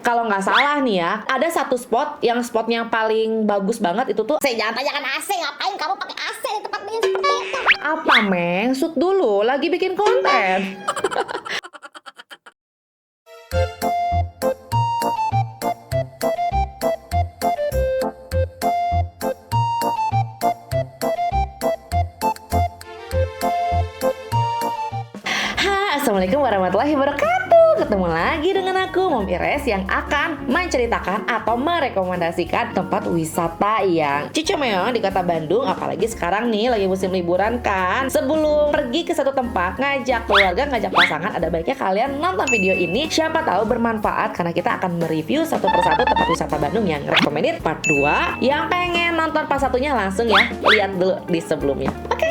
Kalau nggak salah nih ya, ada satu spotnya yang paling bagus banget itu tuh. AC, jangan tanyakan AC, ngapain kamu pakai AC di tempat dingin seperti itu? Apa Meng? Shoot dulu, lagi bikin konten. Assalamualaikum warahmatullahi wabarakatuh. Ketemu lagi dengan aku Mom Ires yang akan menceritakan atau merekomendasikan tempat wisata yang cicemeong di kota Bandung. Apalagi sekarang nih lagi musim liburan kan. Sebelum pergi ke satu tempat, ngajak keluarga, ngajak pasangan, ada baiknya kalian nonton video ini. Siapa tahu bermanfaat karena kita akan mereview satu persatu tempat wisata Bandung yang recommended part 2. Yang pengen nonton part satunya langsung ya, lihat dulu di sebelumnya. Oke?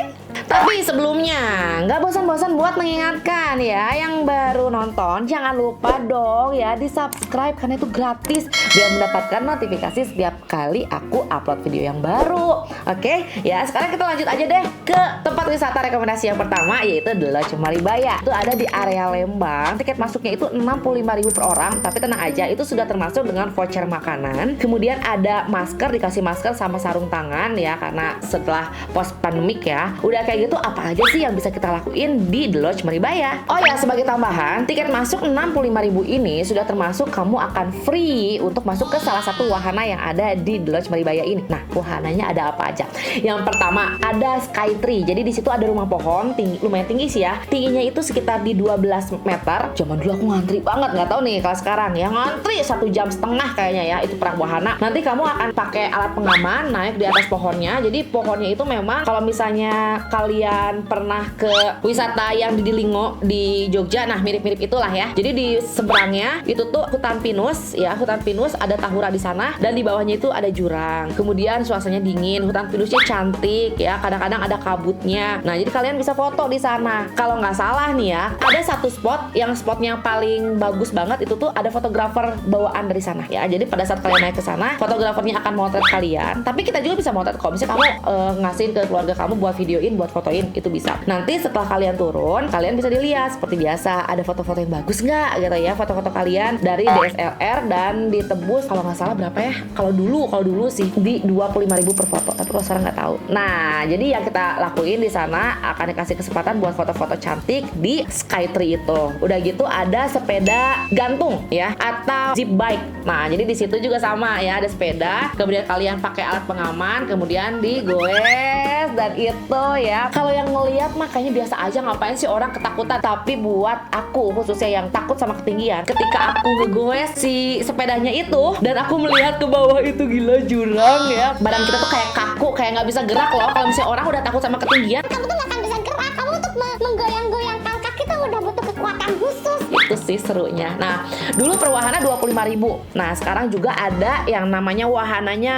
Tapi sebelumnya, nggak bosan-bosan buat mengingatkan ya, yang baru nonton jangan lupa dong ya di subscribe karena itu gratis biar mendapatkan notifikasi setiap kali aku upload video yang baru. Oke, ya sekarang kita lanjut aja deh ke tempat wisata rekomendasi yang pertama, yaitu The Lodge Maribaya. Itu ada di area Lembang. Tiket masuknya itu 65.000 per orang, tapi tenang aja itu sudah termasuk dengan voucher makanan. Kemudian ada masker, dikasih masker sama sarung tangan ya, karena setelah post pandemik ya. Udah kayak gitu, apa aja sih yang bisa kita lakuin di The Lodge Maribaya? Oh ya, sebagai tambahan, tiket masuk 65.000 ini sudah termasuk kamu akan free untuk masuk ke salah satu wahana yang ada di The Lodge Maribaya ini. Nah, wahananya ada apa aja? Yang pertama, ada Skytree. Jadi di situ ada rumah pohon tinggi, lumayan tinggi sih ya. Tingginya itu sekitar di 12 meter. Zaman dulu aku ngantri banget, nggak tahu nih kalau sekarang ya, ngantri 1,5 jam kayaknya ya. Itu perang wahana. Nanti kamu akan pakai alat pengaman naik di atas pohonnya. Jadi pohonnya itu memang kalau misalnya kalian pernah ke wisata yang di Dilingo di Jogja, nah mirip-mirip itulah ya. Jadi di seberangnya itu tuh hutan pinus ya, hutan pinus, ada tahura di sana dan di bawahnya itu ada jurang. Kemudian suasananya dingin, hutan pinusnya cantik ya, kadang-kadang ada kabutnya. Nah, jadi kalian bisa foto di sana. Kalau nggak salah nih ya, ada satu spotnya yang paling bagus banget itu tuh ada fotografer bawaan dari sana ya. Jadi pada saat kalian naik ke sana, fotografernya akan motret kalian. Tapi kita juga bisa motret kalau misalnya kamu ngasihin ke keluarga kamu buat videoin, buat fotoin, itu bisa. Nanti setelah kalian turun, kalian bisa dilihat seperti biasa ada foto-foto yang bagus nggak gitu ya, foto-foto kalian dari DSLR dan ditebus kalau nggak salah berapa ya? Kalau dulu sih di 25.000 per foto, tapi kalau sekarang nggak tahu. Nah, jadi yang kita lakuin di sana akan dikasih kesempatan buat foto-foto cantik di Skytree itu. Udah gitu ada sepeda gantung ya atau zip bike. Nah, jadi di situ juga sama ya, ada sepeda, kemudian kalian pakai alat pengaman, kemudian digoes dan itu ya. Kalau yang ngelihat makanya biasa aja, ngapain sih orang ketakutan. Tapi buat aku khususnya yang takut sama ketinggian, ketika aku ngegoes si sepedanya itu dan aku melihat ke bawah itu, gila jurang ya, badan kita tuh kayak kaku, kayak nggak bisa gerak loh. Kalau misalnya orang udah takut sama ketinggian, Kamu tuh nggak akan bisa gerak, kamu untuk menggoyang-goyangkan kaki tuh udah butuh kekuatan khusus. itu sih serunya. Nah, dulu per wahana 25.000. Nah, sekarang juga ada yang namanya wahananya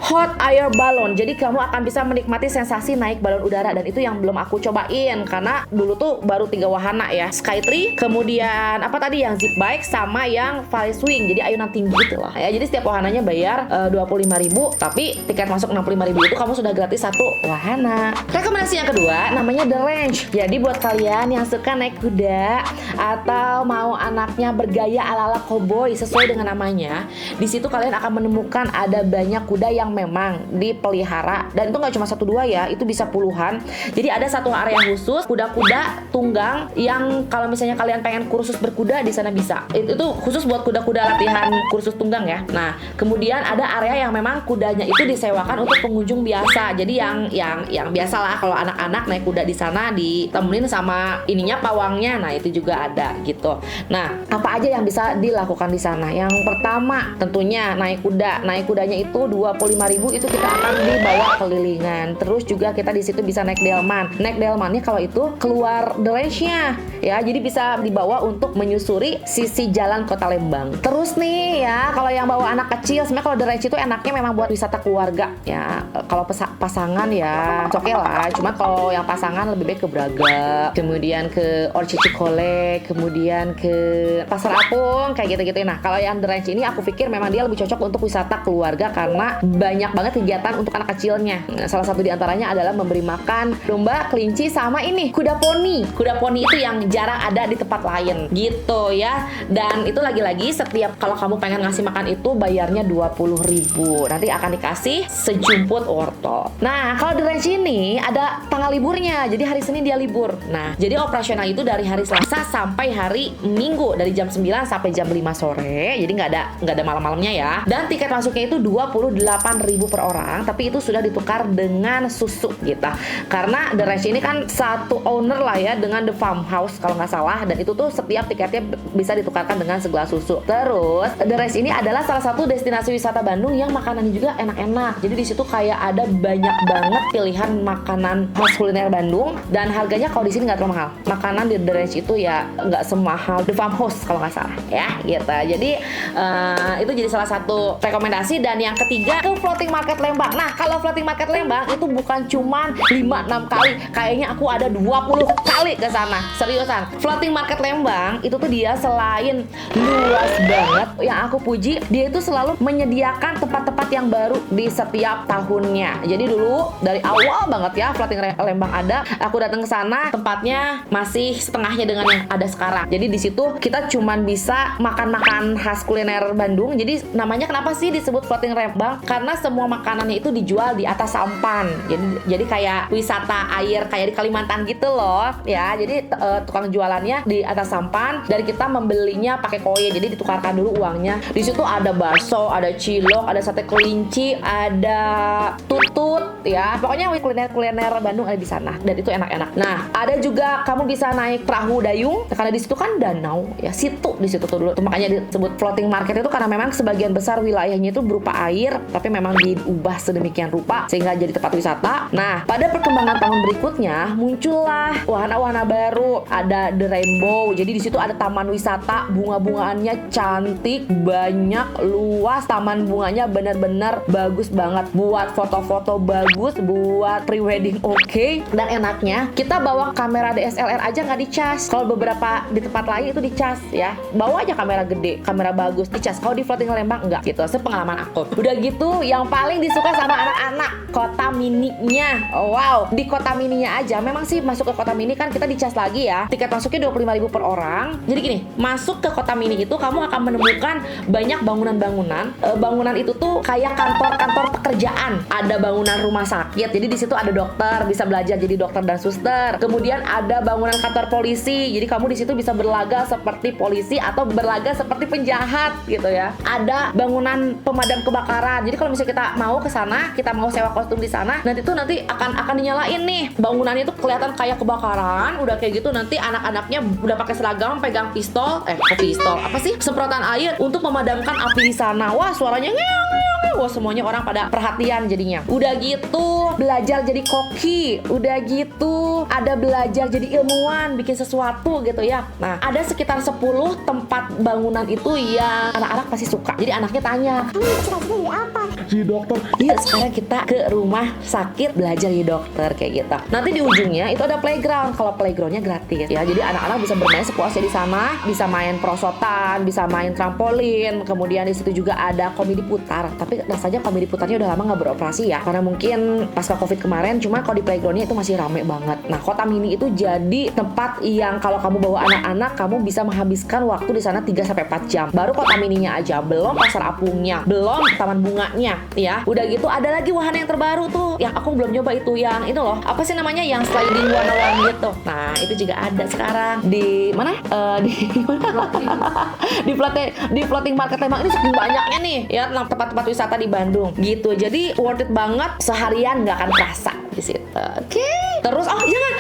hot air balloon. Jadi kamu akan bisa menikmati sensasi naik balon udara, dan itu yang belum aku cobain karena dulu tuh baru 3 wahana ya. Skytree, kemudian apa tadi yang zip bike, sama yang valley swing. Jadi ayunan tinggi gitu lah ya. Jadi setiap wahananya bayar 25.000, tapi tiket masuk 65.000 itu kamu sudah gratis satu wahana. Rekomendasi yang kedua namanya The Range. Jadi buat kalian yang suka naik kuda atau mau anaknya bergaya ala-ala cowboy sesuai dengan namanya, di situ kalian akan menemukan ada banyak kuda yang memang dipelihara, dan itu nggak cuma 1-2 ya, itu bisa puluhan. Jadi ada satu area khusus kuda-kuda tunggang yang kalau misalnya kalian pengen kursus berkuda di sana bisa. Itu tuh khusus buat kuda-kuda latihan kursus tunggang ya. Nah, kemudian ada area yang memang kudanya itu disewakan untuk pengunjung biasa. Jadi yang biasalah kalau anak-anak naik kuda di sana ditemenin sama ininya pawangnya. Nah, itu juga ada gitu. Nah, apa aja yang bisa dilakukan di sana? Yang pertama tentunya naik kuda. Naik kudanya itu 25.000, itu kita akan dibawa kelilingan. Terus juga kita di situ bisa naik delman. Naik delmannya kalau itu keluar The Range-nya ya. Jadi bisa dibawa untuk menyusuri sisi jalan Kota Lembang. Terus nih ya, kalau yang bawa anak kecil, sebenarnya kalau The Range itu enaknya memang buat wisata keluarga ya. Kalau pasangan ya oke lah. Cuma kalau yang pasangan lebih baik ke Braga, kemudian ke Orchid Cikole, kemudian kemudian ke Pasar Apung kayak gitu-gitu. Nah, kalau yang The Ranch ini aku pikir memang dia lebih cocok untuk wisata keluarga karena banyak banget kegiatan untuk anak kecilnya. Nah, salah satu di antaranya adalah memberi makan domba, kelinci, sama ini kuda poni. Kuda poni itu yang jarang ada di tempat lain gitu ya. Dan itu lagi-lagi setiap kalau kamu pengen ngasih makan itu bayarnya 20.000. Nanti akan dikasih sejumput wortel. Nah, kalau The Ranch ini ada tanggal liburnya. Jadi hari Senin dia libur. Nah, jadi operasional itu dari hari Selasa sampai hari Minggu dari jam 9 sampai jam 5 sore. Jadi nggak ada malam-malamnya ya. Dan tiket masuknya itu 28.000 per orang, tapi itu sudah ditukar dengan susu gitu. Karena The Ranch ini kan satu owner lah ya dengan The Farmhouse kalau nggak salah, dan itu tuh setiap tiketnya bisa ditukarkan dengan segelas susu. Terus The Ranch ini adalah salah satu destinasi wisata Bandung yang makanannya juga enak-enak. Jadi di situ kayak ada banyak banget pilihan makanan khas kuliner Bandung dan harganya kalau di sini nggak terlalu mahal. Makanan di The Ranch itu ya nggak semahal The Farmhouse kalau nggak salah ya gitu. Jadi itu jadi salah satu rekomendasi. Dan yang ketiga ke Floating Market Lembang. Nah, kalau Floating Market Lembang itu bukan cuman 5-6 kali, kayaknya aku ada 20 kali ke sana. Seriusan. Floating Market Lembang itu tuh dia selain luas banget, yang aku puji dia itu selalu menyediakan tempat-tempat yang baru di setiap tahunnya. Jadi dulu dari awal banget ya Floating Lembang ada, aku datang ke sana tempatnya masih setengahnya dengan yang ada sekarang. Jadi di situ kita cuman bisa makan-makan khas kuliner Bandung. Jadi namanya kenapa sih disebut Floating Lembang? Karena semua makanannya itu dijual di atas sampan. Jadi kayak wisata air kayak di Kalimantan gitu loh ya. Jadi tukang jualannya di atas sampan dan kita membelinya pakai koin. Jadi ditukarkan dulu uangnya. Di situ ada bakso, ada cilok, ada sate kelinci, ada tutut ya. Pokoknya kuliner Bandung ada di sana dan itu enak-enak. Nah, ada juga kamu bisa naik perahu dayung karena di situ kan danau ya. Situ di situ tuh dulu. Tuh, makanya disebut floating market itu karena memang sebagian besar wilayahnya itu berupa air, tapi memang diubah sedemikian rupa sehingga jadi tempat wisata. Nah, pada perkembangan tahun berikutnya muncullah wahana-wahana baru. Ada The Rainbow. Jadi di situ ada taman wisata, bunga-bungaannya cantik, banyak, luas. Taman bunganya benar-benar bagus banget buat foto-foto bagus, buat pre-wedding oke. Dan enaknya kita bawa kamera DSLR aja nggak dicas. Kalau beberapa di tempat lain itu dicas ya. Bawa aja kamera gede, kamera bagus dicas. Kalau di Floating Lembang enggak gitu. Sepengalaman aku. Udah gitu yang paling disuka sama anak-anak kota mininya. Oh, wow, di kota mininya aja memang sih masuk ke kota mini kan kita dicas lagi ya. Tiket masuknya 25.000 per orang. Jadi gini, masuk ke kota mini itu kamu akan menemukan banyak bangunan-bangunan. Bangunan itu tuh kayak kantor-kantor pekerjaan. Ada bangunan rumah sakit. Jadi di situ ada dokter, bisa belajar jadi dokter dan suster. Kemudian ada bangunan kantor polisi. Jadi kamu di situ bisa berlaga seperti polisi atau berlaga seperti penjahat gitu ya. Ada bangunan pemadam kebakaran. Jadi kalau misalnya kita mau ke sana, kita mau sewa kostum di sana, nanti akan dinyalain nih. Bangunannya tuh kelihatan kayak kebakaran. Udah kayak gitu nanti anak-anaknya udah pakai seragam, pegang pistol. Pistol apa sih? Semprotan air untuk memadamkan api di sana. Wah, suaranya ngeong. Wah, semuanya orang pada perhatian jadinya. Udah gitu belajar jadi koki. Udah gitu ada belajar jadi ilmuwan, bikin sesuatu gitu ya. Nah, ada sekitar 10 tempat bangunan itu yang anak-anak pasti suka. Jadi anaknya tanya, Kamu cita-cita jadi apa? jadi dokter. Iya, sekarang kita ke rumah sakit belajar jadi dokter kayak gitu. Nanti di ujungnya itu ada playground. Kalau playgroundnya gratis ya. Jadi anak-anak bisa bermain sepuasnya di sana, bisa main perosotan, bisa main trampolin. Kemudian di situ juga ada komedi putar. Tapi rasanya komedi putarnya udah lama nggak beroperasi ya. Karena mungkin pasca Covid kemarin. Cuma kalau di playgroundnya itu masih rame banget. Nah, kota mini itu jadi tempat yang kalau kamu bawa anak-anak, kamu bisa menghabiskan waktu di sana 3-4 jam. Baru kota mininya aja, belum pasar apungnya, belum taman bunganya ya. Udah gitu ada lagi wahana yang terbaru tuh yang aku belum nyoba itu, yang itu loh, apa sih namanya, yang sliding warna-warni gitu. Nah, itu juga ada sekarang di mana? Di Floating Market Lembang. Ini saking banyaknya nih ya tempat-tempat wisata di Bandung gitu. Jadi worth it banget, seharian nggak akan kerasa di situ. Oke. Terus jangan,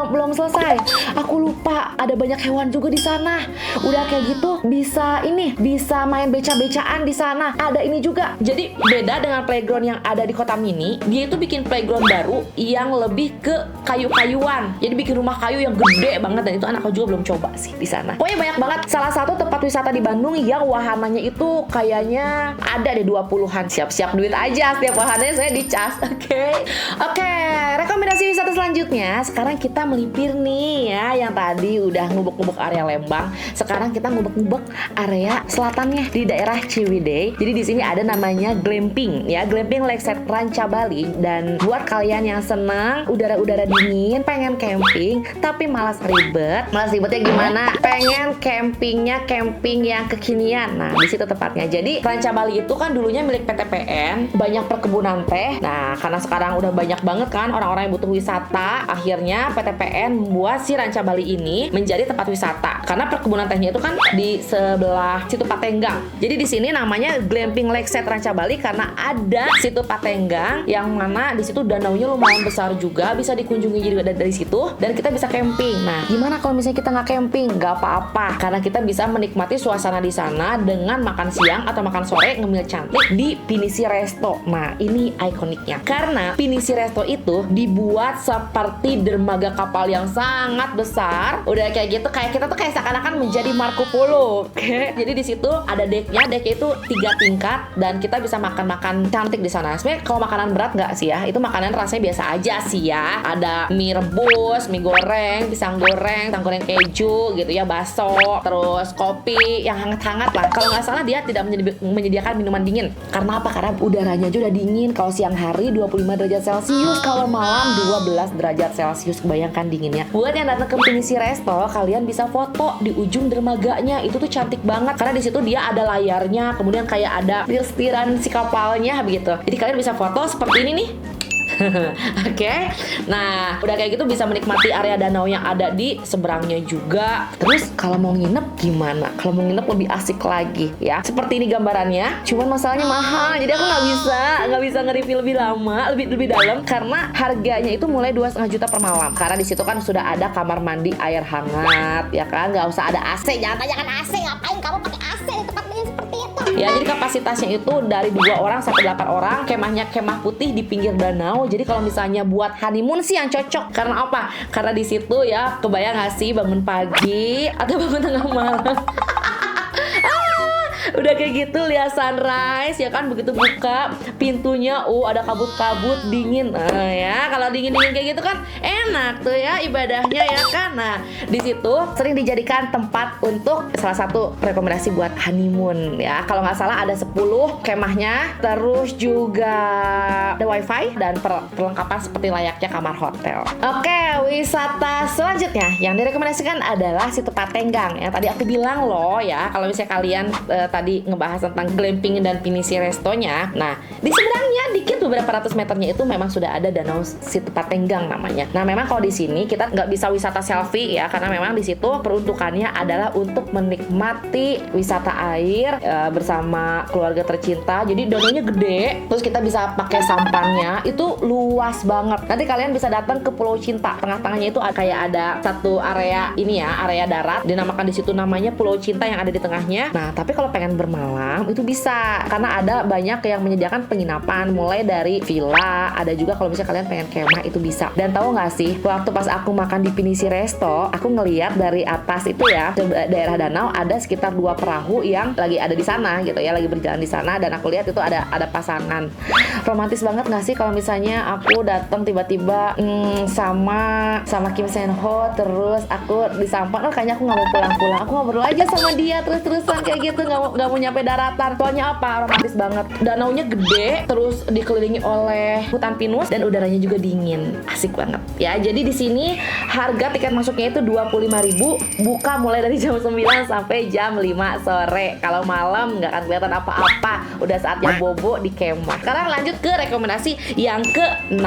belum selesai. Aku lupa, ada banyak hewan juga di sana. Udah kayak gitu bisa main beca-becaan di sana. Ada ini juga. Jadi beda dengan playground yang ada di kota mini, dia itu bikin playground baru yang lebih ke kayu-kayuan. Jadi bikin rumah kayu yang gede banget, dan itu anak aku juga belum coba sih di sana. Pokoknya banyak banget. Salah satu tempat wisata di Bandung yang wahananya itu kayaknya ada deh 20-an. Siap-siap duit aja setiap wahananya saya dicas. Oke. Oke, rekomendasi wisata selanjutnya. Sekarang kita melipir nih ya. Yang tadi udah ngubek-ngubek area Lembang. Sekarang kita ngubek-ngubek area selatannya di daerah Ciwidey. Jadi di sini ada namanya glamping ya. Glamping Lakeside Ranca Bali. Dan buat kalian yang senang udara-udara dingin, pengen camping tapi malas ribet. Malas ribetnya gimana? Pengen campingnya camping yang kekinian. Nah, di situ tepatnya. Jadi Ranca Bali itu kan dulunya milik PTPN, banyak perkebunan teh. Nah, karena sekarang udah banyak banget kan orang-orang yang butuh wisata, akhirnya PTPN membuat si Ranca Bali ini menjadi tempat wisata. Karena perkebunan tehnya itu kan di sebelah situ Patenggang. Jadi di sini namanya Glamping Lakeside Ranca Bali karena ada situ Patenggang yang mana di situ danaunya lumayan besar juga, bisa dikunjungi juga dari situ dan kita bisa camping. Nah, gimana kalau misalnya kita nggak camping? Nggak apa-apa, karena kita bisa menikmati suasana di sana dengan makan siang atau makan sore ngemil cantik di Pinisi Resto. Nah, ini ikoniknya. Karena Pinisi Resto itu dibuat seperti dermaga kapal yang sangat besar. Udah kayak gitu, kayak kita tuh kayak seakan-akan menjadi Marco Polo. Oke. Jadi di situ ada decknya itu 3 tingkat dan kita bisa makan-makan cantik di sana. Sebenarnya kalau makanan berat nggak sih ya? Itu makanan rasanya biasa aja sih ya. Ada mie rebus, mie goreng, pisang goreng keju gitu ya, bakso, terus kopi yang hangat-hangat lah. Kalau nggak salah dia tidak menyediakan minuman dingin. Karena apa? Karena udaranya aja udah dingin. Kalau siang hari 25 derajat Celcius, kalau malam 12 derajat Celcius. Kebayangkan dinginnya. Buat yang datang ke Pinisi Resto, kalian bisa foto di ujung dermaganya. Itu tuh cantik banget karena di situ dia ada layarnya, kemudian kayak ada setiran si kapalnya begitu. Jadi kalian bisa foto seperti ini nih. Oke. Nah, udah kayak gitu bisa menikmati area danau yang ada di seberangnya juga. Terus kalau mau nginep gimana? Kalau mau nginep lebih asik lagi ya. Seperti ini gambarannya. Cuman masalahnya mahal. Jadi aku nggak bisa nge-review lebih lama, lebih dalam karena harganya itu mulai 2,5 juta per malam. Karena di situ kan sudah ada kamar mandi air hangat, ya kan? Nggak usah ada AC. Jangan tanyakan AC, ngapain kamu pakai AC di tempat yang seperti itu? Ya, jadi kapasitasnya itu dari 2 orang sampai 8 orang. Kemahnya kemah putih di pinggir danau. Jadi kalau misalnya buat honeymoon sih yang cocok. Karena apa? Karena di situ ya, kebayang nggak sih bangun pagi atau bangun tengah malam? Udah kayak gitu lihat sunrise ya kan, begitu buka pintunya ada kabut-kabut dingin. Nah, ya kalau dingin-dingin kayak gitu kan enak tuh ya ibadahnya ya kan. Nah, di situ sering dijadikan tempat untuk salah satu rekomendasi buat honeymoon ya. Kalau nggak salah ada 10 kemahnya, terus juga ada wifi dan perlengkapan seperti layaknya kamar hotel. Oke, wisata selanjutnya yang direkomendasikan adalah situ Patenggang. Yang tadi aku bilang loh ya, kalau misalnya kalian tadi ngebahas tentang glamping dan Pinisi Restonya. Nah, di seberangnya dikit beberapa ratus meternya itu memang sudah ada danau situ Patenggang namanya. Nah, memang kalau di sini kita nggak bisa wisata selfie ya, karena memang di situ peruntukannya adalah untuk menikmati wisata air bersama keluarga tercinta. Jadi danaunya gede, terus kita bisa pakai sampannya, itu luas banget. Nanti kalian bisa datang ke Pulau Cinta. Tengah-tengahnya itu kayak ada satu area ini ya, area darat. Dinamakan di situ namanya Pulau Cinta yang ada di tengahnya. Nah, tapi kalau pengen bermalam itu bisa karena ada banyak yang menyediakan penginapan mulai dari villa, ada juga kalau misalnya kalian pengen kemah itu bisa. Dan tahu nggak sih, waktu pas aku makan di Pinisi Resto, aku ngeliat dari atas itu ya, daerah danau ada sekitar 2 perahu yang lagi ada di sana gitu ya, lagi berjalan di sana. Dan aku lihat itu ada pasangan. Romantis banget nggak sih kalau misalnya aku datang tiba-tiba sama Kim Sen Ho, terus aku disampan, kayaknya aku nggak mau pulang-pulang, aku ngobrol aja sama dia terus-terusan kayak gitu, nggak mau nyampe daratan. Soalnya apa? Romantis banget. Danaunya gede, terus dikelilingi oleh hutan pinus dan udaranya juga dingin. Asik banget. Ya, jadi di sini harga tiket masuknya itu 25.000, buka mulai dari jam 9 sampai jam 5 sore. Kalau malam nggak akan kelihatan apa-apa. Udah saatnya bobo di kemah. Sekarang lanjut ke rekomendasi yang ke-6,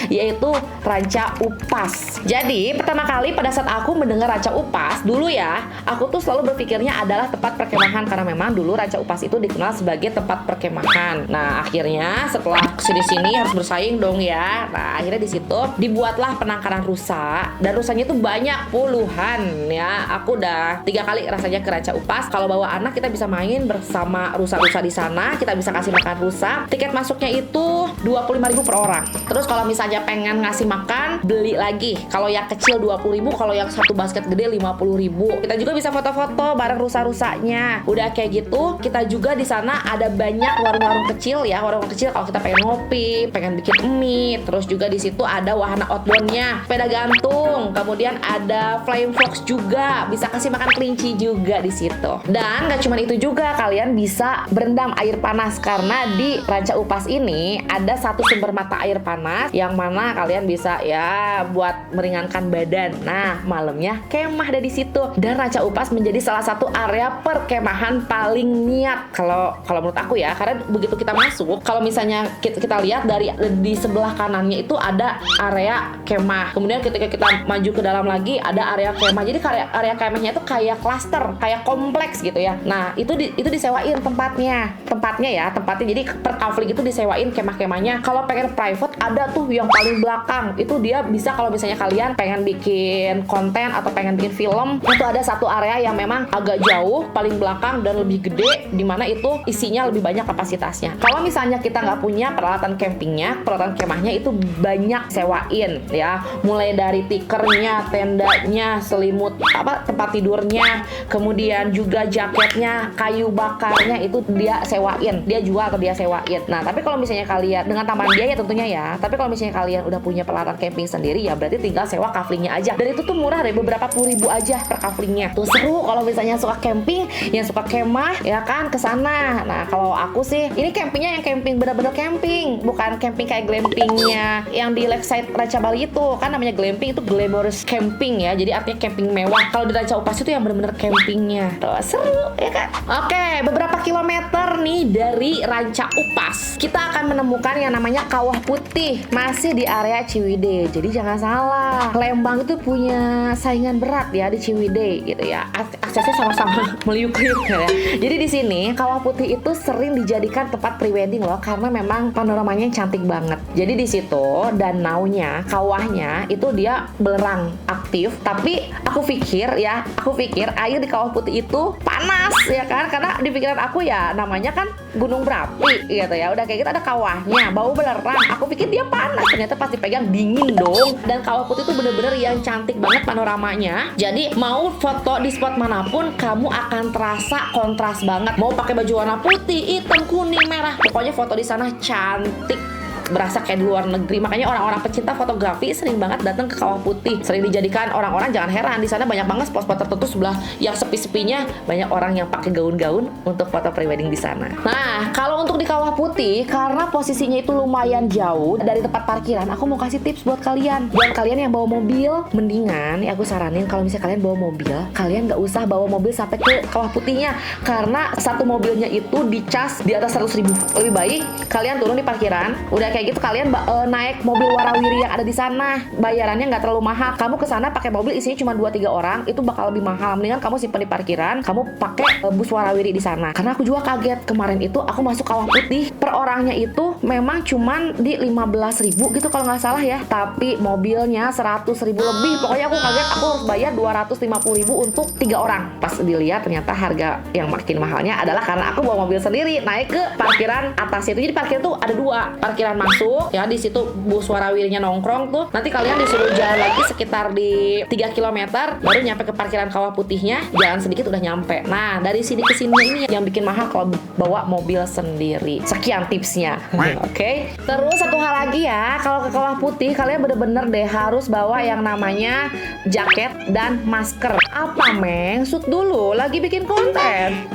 yaitu Ranca Upas. Jadi, pertama kali pada saat aku mendengar Ranca Upas, dulu ya, aku tuh selalu berpikirnya adalah tempat perkemahan karena memang dulu Ranca Upas itu dikenal sebagai tempat perkemahan. Nah, akhirnya setelah sini harus bersaing dong ya. Nah, akhirnya di situ dibuatlah penangkaran rusa dan rusanya itu banyak puluhan ya. Aku udah 3 kali rasanya ke Ranca Upas. Kalau bawa anak kita bisa main bersama rusa-rusa di sana. Kita bisa kasih makan rusa. Tiket masuknya itu 25.000 per orang. Terus kalau misalnya pengen ngasih makan, beli lagi. Kalau yang kecil 20.000, kalau yang satu basket gede 50.000. Kita juga bisa foto-foto bareng rusa-rusanya. Udah kayak begitu kita juga di sana ada banyak warung-warung kecil ya, warung kecil kalau kita pengen ngopi, pengen bikin mie. Terus juga di situ ada wahana outboundnya, sepeda gantung, kemudian ada flying fox juga, bisa kasih makan kelinci juga di situ. Dan gak cuma itu juga, kalian bisa berendam air panas karena di Ranca Upas ini ada satu sumber mata air panas yang mana kalian bisa ya buat meringankan badan. Nah, malamnya kemah ada di situ. Dan Ranca Upas menjadi salah satu area perkemahan paling niat kalau menurut aku ya, karena begitu kita masuk, kalau misalnya kita lihat dari di sebelah kanannya itu ada area kemah. Kemudian ketika kita maju ke dalam lagi ada area kemah. Jadi area kemahnya itu kayak klaster, kayak kompleks gitu ya. Nah, itu disewain tempatnya ya. Jadi per kafling itu disewain kemah-kemahnya. Kalau pengen private ada tuh yang paling belakang. Itu dia bisa kalau misalnya kalian pengen bikin konten atau pengen bikin film, itu ada satu area yang memang agak jauh, paling belakang dan lebih gede, dimana itu isinya lebih banyak kapasitasnya. Kalau misalnya kita nggak punya peralatan campingnya, peralatan kemahnya itu banyak sewain ya, mulai dari tikernya, tendanya, selimut tempat tidurnya, kemudian juga jaketnya, kayu bakarnya itu dia sewain, dia jual atau dia sewain. Nah, tapi kalau misalnya kalian dengan tambahan biaya tentunya ya, tapi kalau misalnya kalian udah punya peralatan camping sendiri ya berarti tinggal sewa kaflingnya aja. Dan itu tuh murah deh, beberapa puluh ribu aja per kaflingnya. Tuh seru kalau misalnya suka camping, yang suka kemah ya kan ke sana. Nah, kalau aku sih ini campingnya yang camping bener-bener camping, bukan camping kayak glampingnya yang di Lakeside Ranca Bali itu. Kan namanya glamping itu glamorous camping ya. Jadi artinya camping mewah. Kalau di Ranca Upas itu yang bener-bener campingnya. Tuh seru ya kan? Oke, beberapa kilometer nih dari Ranca Upas kita akan menemukan yang namanya Kawah Putih, masih di area Ciwidey. Jadi jangan salah, Lembang itu punya saingan berat ya di Ciwidey gitu ya. Aksesnya sama-sama meliuk-liuk ya. Jadi di sini Kawah Putih itu sering dijadikan tempat prewedding loh, karena memang panoramanya cantik banget. Jadi di situ danaunya, kawahnya itu dia belerang aktif, tapi aku pikir air di Kawah Putih itu panas ya kan, karena di pikiran aku ya namanya kan gunung berapi gitu ya, udah kayak gitu ada kawahnya, bau belerang, aku pikir dia panas, ternyata pas dipegang dingin dong. Dan Kawah Putih itu bener-bener yang cantik banget panoramanya. Jadi mau foto di spot manapun kamu akan terasa kontras banget, mau pakai baju warna putih, hitam, kuning, merah, pokoknya foto di sana cantik, berasa kayak di luar negeri. Makanya orang-orang pecinta fotografi sering banget datang ke Kawah Putih. Sering dijadikan, orang-orang jangan heran, di sana banyak banget spot-spot tertentu sebelah yang sepi-sepinya banyak orang yang pakai gaun-gaun untuk foto prewedding di sana. Nah, kalau untuk di Kawah Putih karena posisinya itu lumayan jauh dari tempat parkiran, aku mau kasih tips buat kalian. Buat kalian yang bawa mobil, mendingan ya aku saranin kalau misalnya kalian bawa mobil, kalian nggak usah bawa mobil sampai ke Kawah Putihnya, karena satu mobilnya itu dicas di atas 100.000. Lebih baik kalian turun di parkiran, udah kayak gitu kalian naik mobil warawiri yang ada di sana. Bayarannya nggak terlalu mahal. Kamu ke sana pakai mobil isinya cuma 2-3 orang, itu bakal lebih mahal. Mendingan kamu simpan di parkiran, kamu pakai bus warawiri di sana. Karena aku juga kaget kemarin itu aku masuk Kawah Putih, per orangnya itu memang cuman di 15.000 gitu kalau nggak salah ya. Tapi mobilnya 100.000 lebih. Pokoknya aku kaget, aku harus bayar 250.000 untuk 3 orang. Pas dilihat ternyata harga yang makin mahalnya adalah karena aku bawa mobil sendiri naik ke parkiran atas itu. Jadi parkiran tuh ada 2, parkiran masuk ya, di situ bus warawirinya nongkrong tuh. Nanti kalian disuruh jalan lagi sekitar di 3 km baru nyampe ke parkiran Kawah Putihnya. Jalan sedikit udah nyampe. Nah, dari sini ke sini ini yang bikin mahal kalau bawa mobil sendiri. Sekian tipsnya. Oke. Terus satu hal lagi ya, kalau ke Kawah Putih kalian bener-bener deh harus bawa yang namanya jaket dan masker. Apa, Meng? Shoot dulu, lagi bikin konten.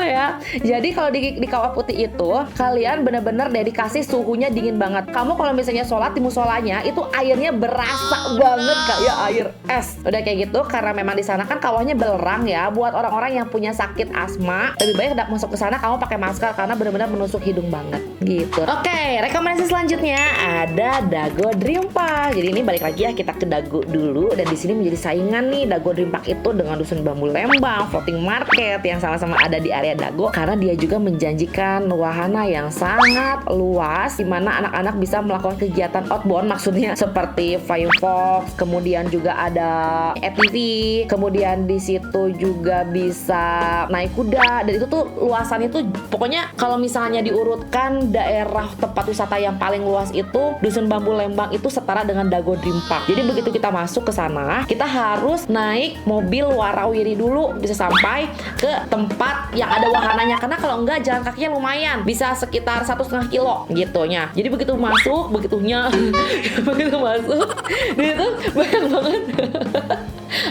Ya. Jadi kalau di Kawah Putih itu kalian bener-bener deh dikasih suhunya dingin banget. Kamu kalau misalnya sholat di musolanya itu airnya berasa banget kayak air es. Udah kayak gitu karena memang di sana kan kawahnya belerang ya. Buat orang-orang yang punya sakit asma lebih baik masuk ke sana kamu pakai masker karena bener-bener menusuk hidung banget gitu. Oke, rekomendasi selanjutnya ada Dago Dream Park. Jadi ini balik lagi ya kita ke Dago dulu, dan di sini menjadi saingan nih Dago Dream Park itu dengan Dusun Bambu Lembang, Floating Market yang sama-sama ada di area Dago. Dago karena dia juga menjanjikan wahana yang sangat luas di mana anak-anak bisa melakukan kegiatan outbound, maksudnya seperti flying fox, kemudian juga ada ATV, kemudian di situ juga bisa naik kuda, dan itu tuh luasannya tuh pokoknya kalau misalnya diurutkan daerah tempat wisata yang paling luas itu Dusun Bambu Lembang itu setara dengan Dago Dream Park. Jadi begitu kita masuk ke sana, kita harus naik mobil warawiri dulu bisa sampai ke tempat yang ada wahananya, karena kalau enggak jalan kakinya lumayan bisa sekitar 1,5 kilo gitunya. Jadi begitu masuk, begitu masuk itu banyak banget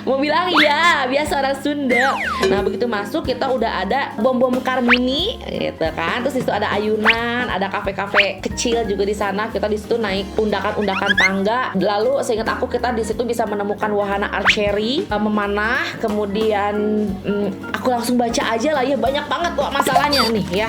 mau bilang ya biasa orang Sunda. Nah begitu masuk kita udah ada bom-bom kar mini gitu kan, terus disitu ada ayunan, ada kafe-kafe kecil juga di sana. Kita di situ naik undakan-undakan tangga, lalu seingat aku kita di situ bisa menemukan wahana archery, memanah, kemudian aku langsung baca aja lah ya, banyak banget kok masalahnya nih ya.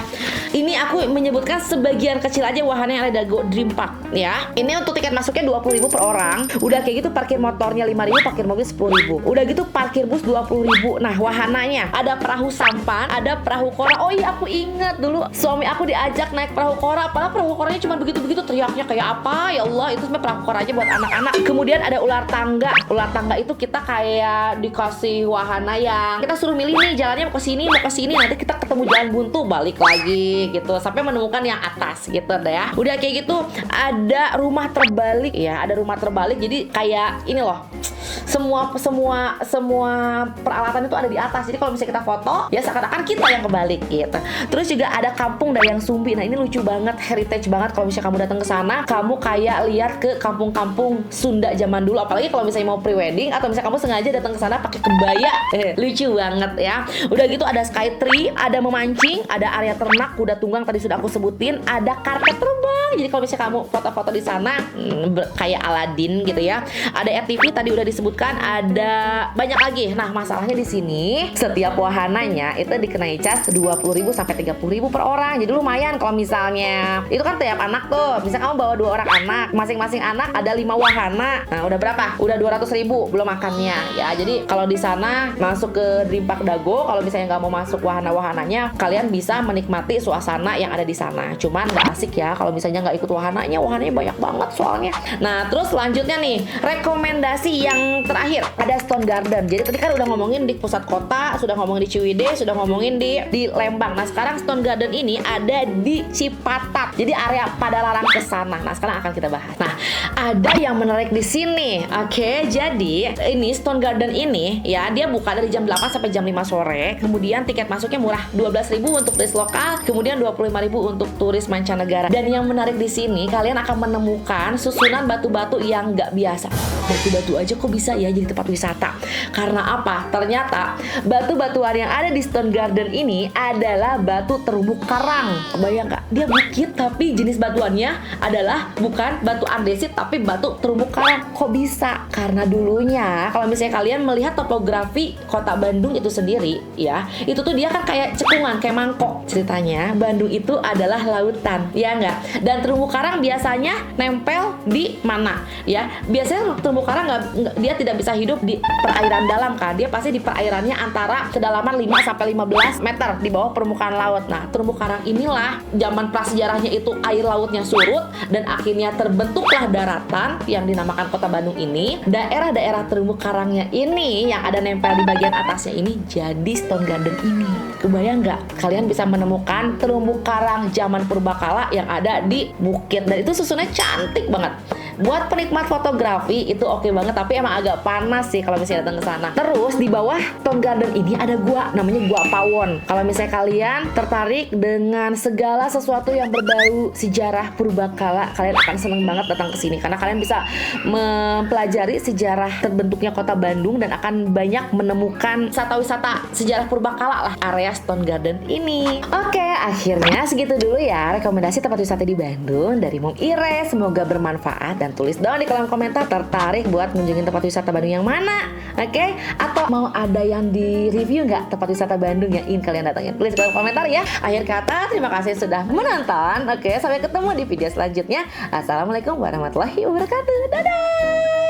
Ini aku menyebutkan sebagian kecil aja wahana yang ada di Dago Dream Park ya. Ini untuk tiket masuknya 20.000 per orang. Udah kayak gitu parkir motornya 5.000, parkir mobil 10.000. Udah gitu parkir bus 20.000. Nah wahananya ada perahu sampan, ada perahu kora. Oh iya aku ingat dulu suami aku diajak naik perahu kora, padahal perahu koranya cuma begitu-begitu, teriaknya kayak apa ya Allah, itu sebenarnya perahu kora aja buat anak-anak. Kemudian ada ular tangga. Ular tangga itu kita kayak dikasih wahana yang kita suruh milih nih jalannya mau ke sini, nanti kita ketemu jalan buntu balik lagi gitu sampai menemukan yang atas gitu deh ya. Udah kayak gitu ada rumah terbalik ya, ada rumah terbalik. Jadi kayak ini loh, semua peralatan itu ada di atas. Jadi kalau misalnya kita foto ya seakan-akan kita yang kebalik gitu. Terus juga ada kampung Dayang Sumbi. Nah ini lucu banget, heritage banget. Kalau misalnya kamu datang ke sana, kamu kayak lihat ke kampung-kampung Sunda zaman dulu. Apalagi kalau misalnya mau pre-wedding atau misalnya kamu sengaja datang ke sana pakai kebaya, lucu banget ya. Udah gitu ada skytree, ada memancing, ada area ternak, kuda tunggang tadi sudah aku sebutin, ada karpet terbang. Jadi kalau misalnya kamu foto-foto di sana kayak Aladin gitu ya. Ada ATV tadi udah disebutkan, ada banyak lagi. Nah masalahnya di sini setiap wahananya itu dikenai cas 20.000 sampai 30.000 per orang. Jadi lumayan kalau misalnya itu kan tiap anak tuh, misalnya kamu bawa 2 orang anak, masing-masing anak ada 5 wahana. Nah udah berapa? Udah 200.000 belum makannya ya. Jadi kalau di sana masuk ke Dream Park Dago, kalau misalnya nggak mau masuk wahana-wahananya, kalian bisa menikmati suasana yang ada di sana. Cuman nggak asik ya kalau misalnya nggak ikut wahananya banyak banget soalnya. Nah terus selanjutnya nih, rekomendasi yang terakhir ada Stone Garden. Jadi tadi kan udah ngomongin di pusat kota, sudah ngomongin di Ciwidey, sudah ngomongin di Lembang. Nah sekarang Stone Garden ini ada di Cipatat. Jadi area Padalarang ke sana. Nah sekarang akan kita bahas. Nah ada yang menarik di sini. Oke, jadi ini Stone Garden ini ya, dia buka dari jam 8 sampai jam 5 sore. Kemudian tiket masuknya murah, 12.000 untuk turis lokal, kemudian 25.000 untuk turis mancanegara. Dan yang menarik di sini, kalian akan menemukan susunan batu-batu yang nggak biasa. Batu-batu aja kok bisa ya jadi tempat wisata. Karena apa? Ternyata batu-batuan yang ada di Stone Garden ini adalah batu terumbu karang. Bayang nggak? Dia bukit tapi jenis batuannya adalah bukan batu andesit tapi batu terumbu karang. Kok bisa? Karena dulunya kalau misalnya kalian melihat topografi kota Bandung itu sendiri ya, itu tuh dia kan kayak cekungan, kayak mangkok. Ceritanya Bandung itu adalah lautan, ya nggak? Dan terumbu karang biasanya nempel di mana? Ya, biasanya terumbu karang dia tidak bisa hidup di perairan dalam kan, dia pasti di perairannya antara kedalaman 5 sampai 15 meter di bawah permukaan laut. Nah terumbu karang inilah zaman prasejarahnya itu air lautnya surut dan akhirnya terbentuklah daratan yang dinamakan kota Bandung ini. Daerah-daerah terumbu karangnya ini yang ada nempel di bagian atasnya ini jadi Stone Garden ini. Kebayang nggak? Kalian bisa menemukan terumbu karang zaman purbakala yang ada di bukit, dan itu susunnya cantik banget. Buat penikmat fotografi itu oke banget, tapi emang agak panas sih kalau misalnya datang ke sana. Terus di bawah Stone Garden ini ada gua, namanya Gua Pawon. Kalau misalnya kalian tertarik dengan segala sesuatu yang berbau sejarah purbakala, kalian akan seneng banget datang ke sini karena kalian bisa mempelajari sejarah terbentuknya kota Bandung dan akan banyak menemukan wisata-wisata sejarah purbakala lah area Stone Garden ini. Oke, akhirnya segitu dulu ya rekomendasi tempat wisata di Bandung dari Mom Ire. Semoga bermanfaat dan tulis dong di kolom komentar tertarik buat mengunjungi tempat wisata Bandung yang mana, oke? Atau mau ada yang di review nggak tempat wisata Bandung yang ingin kalian datangin? Tulis di kolom komentar ya. Akhir kata, terima kasih sudah menonton. Oke, sampai ketemu di video selanjutnya. Assalamualaikum warahmatullahi wabarakatuh. Dadah.